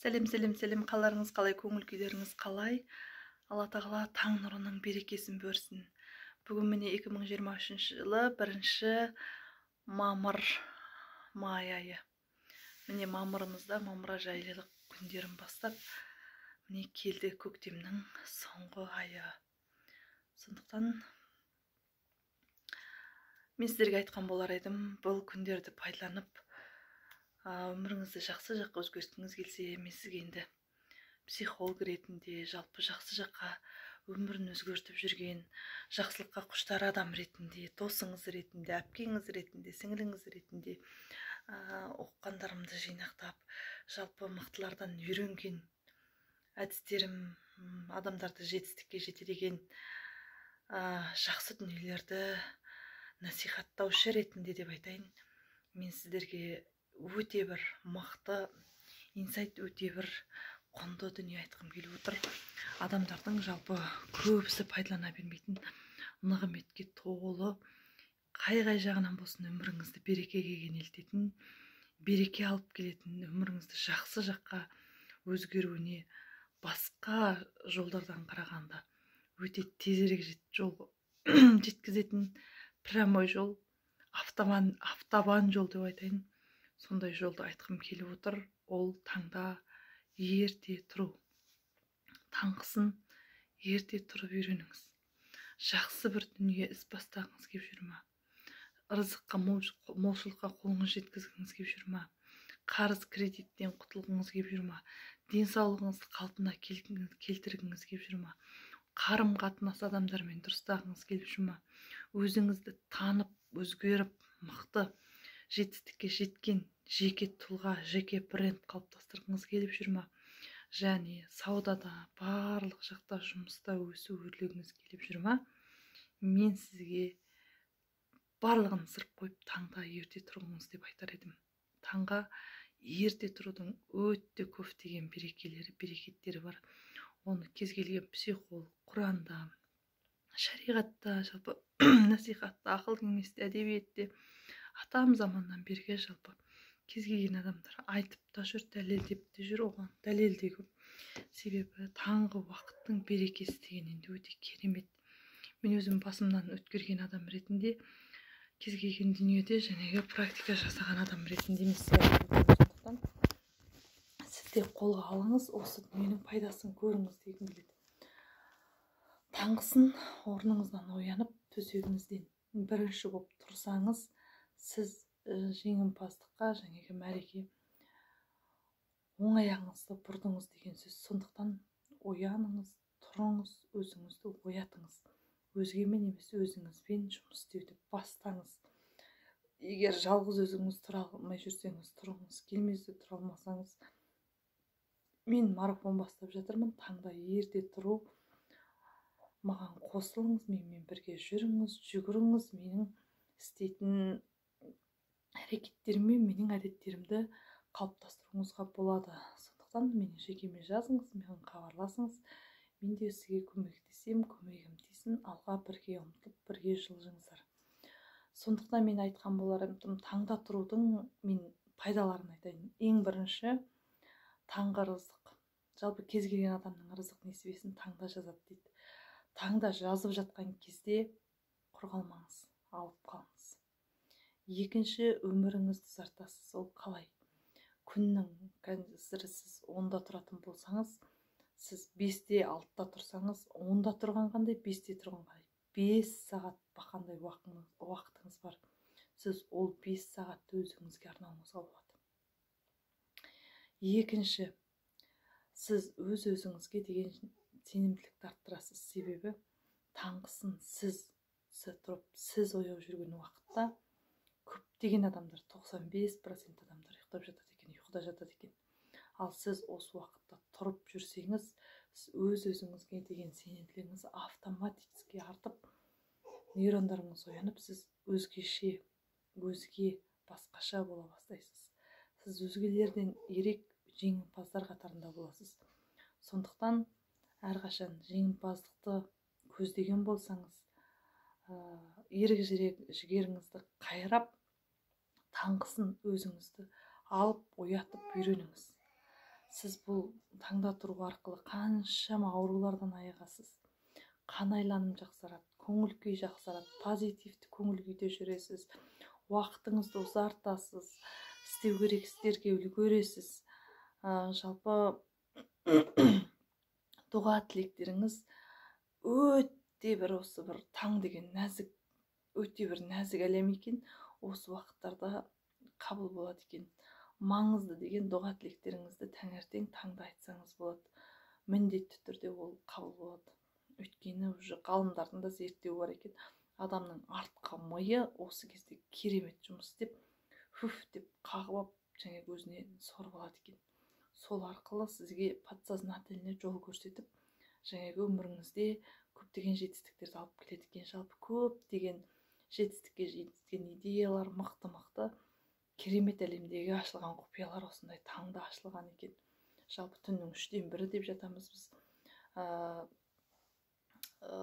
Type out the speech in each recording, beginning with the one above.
Сәлем, қаларыңыз қалай, көңіл күйлеріңіз қалай? Алла тағала таң нұрының берекесін берсін. Бүгін міне 2023 жылы 1 мамыр айы. Міне мамырымызда мамыра жайлылық күндерін бастап, міне келді көктемнің соңғы айы. Сондықтан мен сіздерге айтқан болар едім, бұл күндерді пайдаланып, өміріңізді жақсы жаққа өзгерткіңіз келсе, мен сізге енді психолог ретінде, жалпы жақсы жаққа өмірін өзгертіп жүрген, жақсылыққа құштар адам ретінде, досыңыз ретінде, әпкеңіз ретінде, сіңіліңіз ретінде оқығандарымды жинақтап, жалпы мықтылардан үйренген әдістерім, адамдарды жетістікке жетелеген жақсы дүниелерді насихаттаушы ретінде деп айтайын. Мен сіздерге өте бір мықты инсайт, өте бір құнды дүние айтқым келіп отыр. Адамдардың жалпы көбісі пайдалана бермейтін, нығметке толы, қай жағынан болсын өміріңізді берекеге кенелтетін, береке алып келетін, өміріңізді жақсы жаққа өзгеруіне басқа жолдардан қарағанда өте тезірек жеткізетін прямой жол, автобан жол деп айтайын. Сондай жолды айтқым келіп отыр. Ол таңда ерте тұру. Таңғысын ерте тұрып үйреніңіз. Жақсы бір дүние іс бастағыңыз келіп жүр ма? Рызыққа, молшылыққа қолыңыз жеткізгіңіз келіп жүр ма? Қарыз кредиттен құтылғыңыз келіп жүр ма? Денсаулығыңызды қалпына келтіргіңіз келіп жүр ма? Қарым қатынас адамдармен дұрыстағыңыз келіп жүр ма? Өзіңізді танып, өзгеріп, мықты жетістікке жеткен жеке тұлға, жеке бренд қалыптастырғыңыз келіп жүр ма? Және саудада, барлық жақта жұмыста өсу өрлегіңіз келіп жүр ма? Мен сізге барлығын сырып қойып, таңда ерте тұрыңыз деп айтар едім. Таңға ерте тұрудың өте көптеген берекеттері бар. Оны кез келген психолог, Құранда, шариғатта, жалпы насихатта, ақыл кеңесте, әдебиетте, атам заманнан бергі жалпы кез келген адамдар айтып та жүр, дәлелдеп те жүр. Оған дәлелде көп. Себебі таңғы уақыттың берекесі деген енді өте керемет. Мен өзім басымнан өткерген адам ретінде, кез келген дүниеде жәнегі практика жасаған адам ретінде емес. Сондықтан сіз де қолға алыңыз, осы дүниенің пайдасын көріңіз дегім келеді. Таңғысын орныңыздан оянып, төсегіңізден бірінші болып тұрсаңыз, сіз жеңімпаздыққа, жәнегі мәреге оң аяғыңызды бұрдыңыз деген сөз. Сондықтан ояныңыз, тұрыңыз, өзіңізді оятыңыз. Өзгемен емес, өзіңізбен жұмыс істеуді бастаңыз. Егер жалғыз өзіңіз тұра алмай жүрсеңіз, тұрғыңыз келмесе, тұра алмасаңыз, мен марафон бастап жатырмын. Таңда ерте тұру. Маған қосылыңыз, менімен бірге жүріңіз, жүгіріңіз. Менің істейтін әрекеттеріммен менің әдеттерімді қалыптастыруыңызға болады. Сондықтан мені жекеме жазыңыз, маған хабарласыңыз. Мен де сізге көмектесем, көмегім тисін, алға бірге ұмтылып, бірге жылжыңыздар. Сондықтан мен айтқан болар едім, таңда тұрудың мен пайдаларын айтайын. Ең бірінші, таңғы рызық. Жалпы кез келген адамның рызық несібесін таңда жазады дейді. Таңда жазып жатқан кезде құр қалмаңыз, алып қалыңыз. Екінші, өміріңізді ұзартасыз. Ол қалай? Күннің қазір сіз 10-да тұратын болсаңыз, сіз 5-те 6-да тұрсаңыз, 10-да тұрған қандай, 5-те тұрған қандай? 5 сағат бақандай уақытыңыз бар. Сіз ол 5 сағатты өзіңізге арнауыңызға болады. Екінші, сіз өзіңізге деген сенімділікті арттырасыз. Себебі таңғысын сіз тұрып, сіз ояу жүрген уақытта көптеген адамдар, 95% адамдар ұйқыда жатады екен. Ал сіз осы уақытта тұрып жүрсеңіз, өзіңізге деген сенімділігіңіз автоматически артып, нейрондарыңыз оянып, сіз өзгеше, басқаша бола бастайсыз. Сіз өзгелерден ерек жеңімпаздар қатарында боласыз. Сондықтан әрқашан жеңімпаздықты көздеген болсаңыз, ерік жігеріңізді қайрап, таңғысын өзіңізді алып, оятып үйреніңіз. сіз бұл таңда тұру арқылы қаншама аурулардан айығасыз, қан айланым жақсарады, көңіл күй жақсарады, позитивті көңіл күйде жүресіз, уақытыңызды ұзартасыз, істеу керек істерге үлгересіз. Жалпы дұға тілектеріңіз өте бір осы бір таң деген нәзік, өте бір нәзік әлем екен, осы уақыттарда қабыл болады екен. Маңызды деген дұға тілектеріңізді таңертең таңда айтсаңыз болады. Міндетті түрде ол қабыл болады. Өйткені уже ғалымдардың да зерттеуі бар екен. Адамның артқа миы осы кезде керемет жұмыс істеп, хүф деп қағып алып, және өзіне сорып алады екен. Сол арқылы сізге подсознательный жол көрсетіп, жаңағы өміріңізде көптеген жетістіктерді алып келеді екен. Жалпы көптеген жетістікке жеткен идеялар, мықты керемет әлемдегі ашылған құпиялар осындай таңда ашылған екен. Жалпы түннің 1/3 деп жатамыз біз.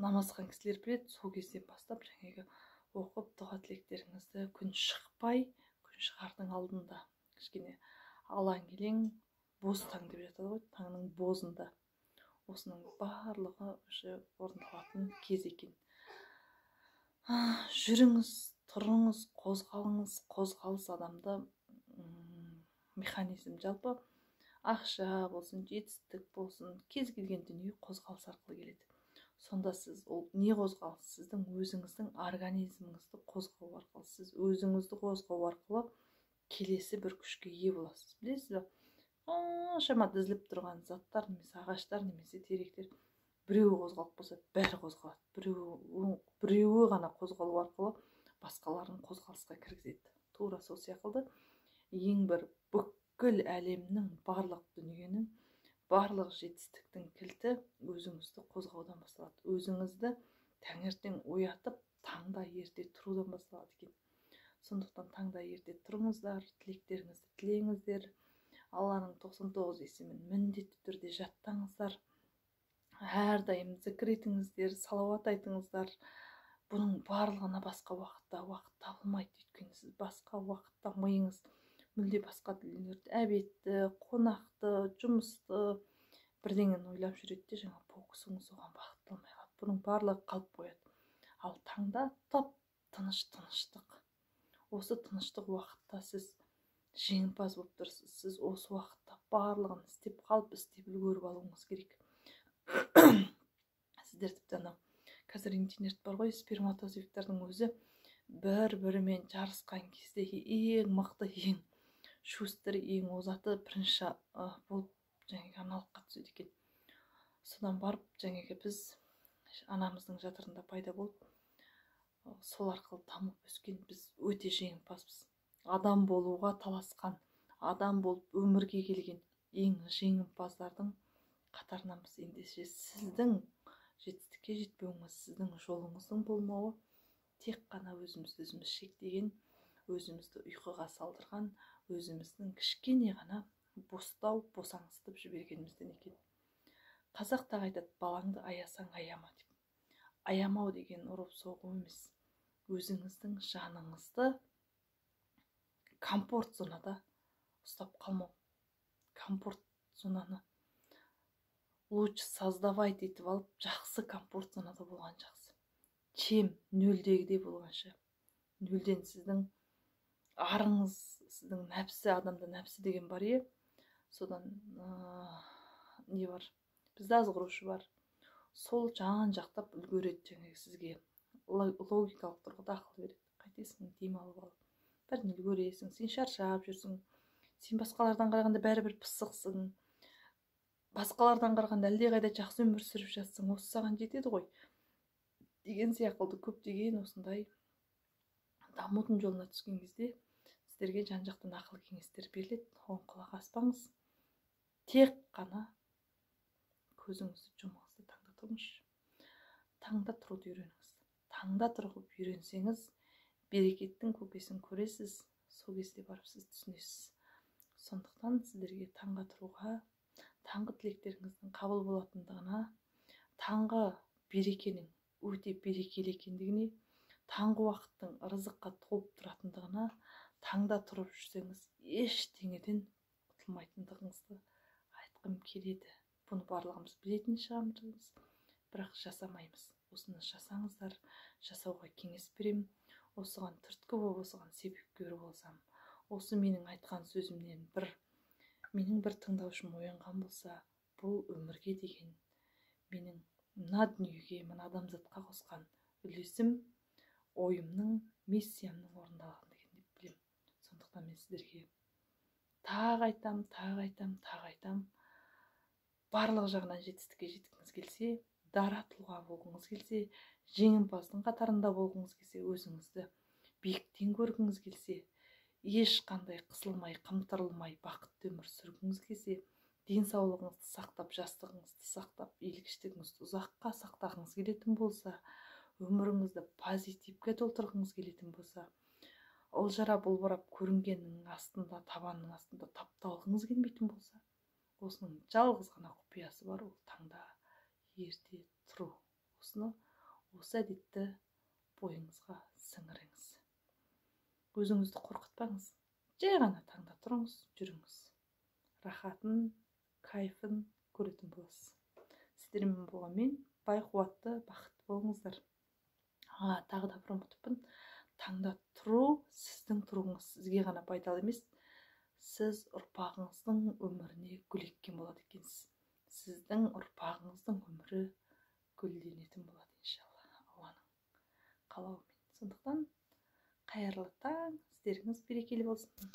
Намаз оқыған кісілер біледі, сол кезден бастап жаңағы оқып дұға тілектеріңізді күн шықпай, күн шығардың алдында, кішкене алаң-келең боз таң деп жатады ғой, таңның бозында. Осының барлығы уже орындалатын кез екен. Жүріңіз, тұрыңыз, қозғалыңыз. Қозғалыс адамды механизм, жалпы ақша болсын, жетістік болсын, кез келген дүние қозғалыс арқылы келеді. Сонда сіз ол не қозғалыс? Сіздің өзіңіздің организміңізді қозғау арқылы, сіз өзіңізді қозғау арқылы келесі бір күшке ие боласыз. Білесіз бе? Шама дізіліп тұрған заттар, немесе ағаштар, немесе теректер, біреуі қозғалып болса, бәрі қозғалады. Біреуі ғана қозғалу арқылы басқаларын қозғалысқа кіргізеді. Тура сол сияқты ең бір бүкіл әлемнің, барлық дүниенің, барлық жетістіктің кілті өзіңізді қозғаудан басталады. Өзіңізді таңертең оятып, таңда ерте тұрудан басталады екен. Сондықтан таңда ерте тұрыңыздар, тілектеріңізді тілеңіздер, Алланың 99 есімін міндетті түрде жаттаңыздар, әрдайым зікір етіңіздер, салауат айтыңыздар. Бұның барлығына басқа уақыт табылмайды. Өйткені сіз басқа уақытта миыңыз мүлде басқа дүниелерді, әбетті, қонақты, жұмысты, бірдеңені ойлап жүреді, жаңа фокусыңыз оған бағытталмай қалады. Бұның барлығы қалып қояды. Ал таңда тыныштық. Осы тыныштық уақытта сіз жеңімпаз болып тұрсыз. Сіз осы уақытта барлығын істеп қалып, істеп үлгеріп алуыңыз керек. Сіздер тіпті қазір интернет бар ғой, сперматозоидтардың өзі бір-бірімен жарысқан кезде ең мықты, ең шустер, ең озаты бірінші болып жаңағы аналыққа түседі екен. Содан барып жаңағы біз анамыздың жатырында пайда болып, сол арқылы дамып өскен біз өте жеңімпазбыз. Адам болуға таласқан, адам болып өмірге келген ең жеңімпаздардың қатарынан біз. Ендеше сіздің жетістікке жетпеуіңіз, сіздің жолыңыздың болмауы тек қана өзімізді шектеген, өзімізді ұйқыға салдырған, өзіміздің кішкене ғана босаңсытып жібергенімізден екен. Қазақ та айтады, балаңды аясаң аяма деп. Аямау деген ұрып соғу емес, өзіңіздің жаныңызды комфорт зонада ұстап қалмау. Комфорт зонаны лучше создавать етіп алып, жақсы комфорт зонада болған жақсы. Чем нөлдегідей болғанша. Нөлден сіздің арыңыз, сіздің нәпсі, адамда нәпсі деген бар е. Содан не бар? Бізде азғырушы бар. Сол жан жақтап үлгереді, жаңағы сізге логикалық тұрғыда ақыл береді. Қайтесің, демалып алып. Бәрін үлгересің, сен шаршап жүрсің. Сен басқалардан қарағанда бәрібір пысықсың. Басқалардан қарағанда әлдеқайда жақсы өмір сүріп жатсың, осы саған жетеді ғой деген сияқты көптеген осындай дамудың жолына түскен кезде сіздерге жан-жақтан ақыл кеңестер беріледі. Оған құлақ аспаңыз. Тек қана көзіңізді жұмыңыз, таңда тұрыңызшы. Таңда тұруды үйреніңіз. Таңда тұрып үйренсеңіз, берекеттің көкесін көресіз, сол кезде барып сіз түсінесіз. Сондықтан сіздерге таңға тұруға, таңғы тілектеріңіздің қабыл болатындығына, таңғы берекенің өте берекелі екендігіне, таңғы уақыттың рызыққа толып тұратындығына, таңда тұрып жүрсеңіз ештеңеден ұтылмайтындығыңызды айтқым келеді. Бұны барлығымыз білетін шығармыз, бірақ жасамаймыз. Осыны жасаңыздар, жасауға кеңес беремін. Осыған түрткі болып, осыған себепкер болсам, осы менің айтқан сөзімнен менің бір тыңдаушым оянған болса, бұл өмірге деген менің мына дүниеге, мына адамзатқа қосқан үлесім, ойымның, миссиямның орындалған деген деп білемін. Сондықтан мен сіздерге тағы айтам, барлық жағынан жетістікке жеткіңіз келсе, дара тұлға болғыңыз келсе, жеңімпаздың қатарында болғыңыз келсе, өзіңізді биіктен көргіңіз келсе, ешқандай қысылмай, қымтырылмай бақытты өмір сүргіңіз келсе, денсаулығыңызды сақтап, жастығыңызды сақтап, иілгіштігіңізді ұзаққа сақтағыңыз келетін болса, өміріңізді позитивке толтырғыңыз келетін болса, олжара болбырап көрінгеннің астында, табанның астында тапталғыңыз келмейтін болса, осының жалғыз ғана құпиясы бар, ол таңда ерте тұру. Осы әдетті бойыңызға сіңіріңіз. Өзіңізді қорқытпаңыз. Жай ғана таңда тұрыңыз, жүріңіз. Рахатын, кайфын көретін боласыз. Сіздермен болғанмен бай қуатты, бақытты болыңыздар. Тағы да бір ұмытыппын. Таңда тұру, сіздің тұруыңыз сізге ғана пайдалы емес, сіз ұрпағыңыздың өміріне гүл еккен болады екенсіз. Сіздің ұрпағыңыздың өмірі гүлденетін болады, иншалла, Алланың қалауымен. Сондықтан қайырлы таң, сіздеріңіз берекелі болсын.